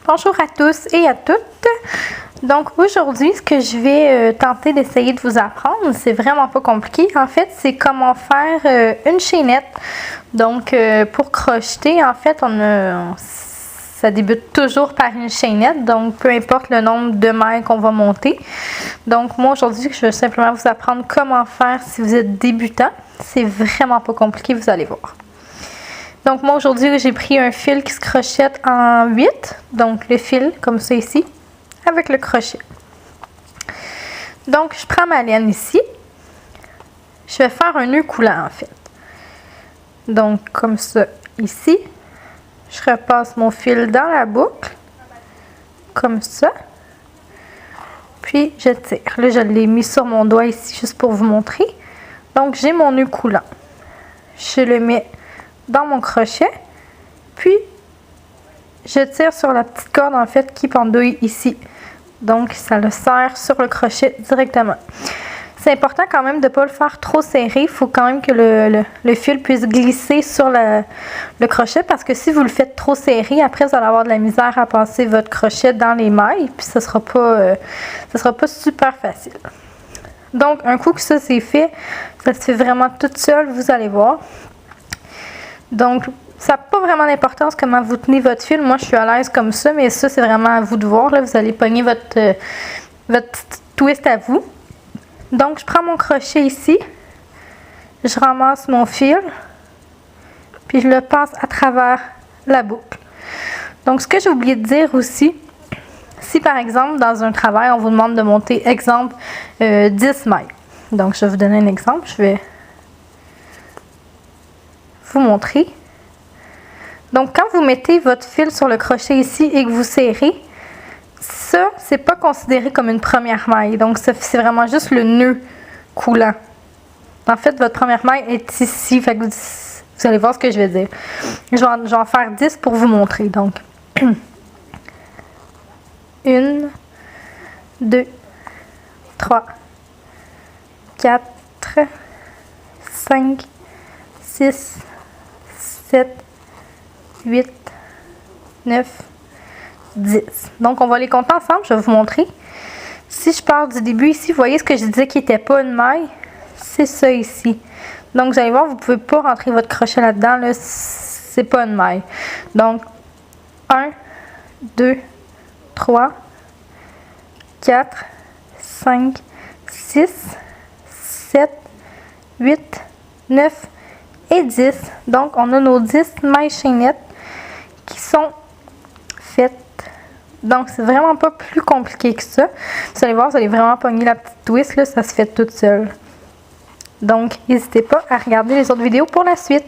Bonjour à tous et à toutes. Donc aujourd'hui, ce que je vais tenter d'essayer de vous apprendre, c'est vraiment pas compliqué. En fait, c'est comment faire une chaînette. Donc pour crocheter, en fait, ça débute toujours par une chaînette. Donc peu importe le nombre de mailles qu'on va monter. Donc moi aujourd'hui, je vais simplement vous apprendre comment faire si vous êtes débutant. C'est vraiment pas compliqué, vous allez voir. Donc moi aujourd'hui, j'ai pris un fil qui se crochette en 8, donc le fil comme ça ici, avec le crochet. Donc je prends ma laine ici, je vais faire un nœud coulant en fait. Donc comme ça ici, je repasse mon fil dans la boucle, comme ça, puis je tire. Là je l'ai mis sur mon doigt ici juste pour vous montrer. Donc j'ai mon nœud coulant, je le mets dans mon crochet, puis je tire sur la petite corde en fait qui pendouille ici, donc ça le serre sur le crochet directement. C'est important quand même de ne pas le faire trop serré, il faut quand même que le fil puisse glisser sur le crochet, parce que si vous le faites trop serré, après vous allez avoir de la misère à passer votre crochet dans les mailles, puis ça sera pas super facile. Donc un coup que ça c'est fait, ça se fait vraiment toute seule, vous allez voir. Donc, ça n'a pas vraiment d'importance comment vous tenez votre fil. Moi, je suis à l'aise comme ça, mais ça, c'est vraiment à vous de voir. Là, vous allez pogner votre twist à vous. Donc, je prends mon crochet ici. Je ramasse mon fil. Puis, je le passe à travers la boucle. Donc, ce que j'ai oublié de dire aussi, si par exemple, dans un travail, on vous demande de monter, exemple, 10 mailles. Donc, je vais vous donner un exemple. Je vais vous montrer. Donc quand vous mettez votre fil sur le crochet ici et que vous serrez, ça c'est pas considéré comme une première maille. Donc c'est vraiment juste le nœud coulant. En fait, votre première maille est ici. Fait que vous allez voir ce que je vais dire. Je vais en faire 10 pour vous montrer. Donc 1, 2, 3, 4, 5, 6, 7, 8, 9, 10. Donc, on va les compter ensemble. Je vais vous montrer. Si je pars du début ici, vous voyez ce que je disais qui n'était pas une maille? C'est ça ici. Donc, vous allez voir, vous ne pouvez pas rentrer votre crochet là-dedans. Là, c'est pas une maille. Donc, 1, 2, 3, 4, 5, 6, 7, 8, 9 et 10. Donc, on a nos 10 mailles chaînettes qui sont faites. Donc, c'est vraiment pas plus compliqué que ça. Vous allez voir, vous allez vraiment pogner la petite twist, là, ça se fait toute seule. Donc, n'hésitez pas à regarder les autres vidéos pour la suite.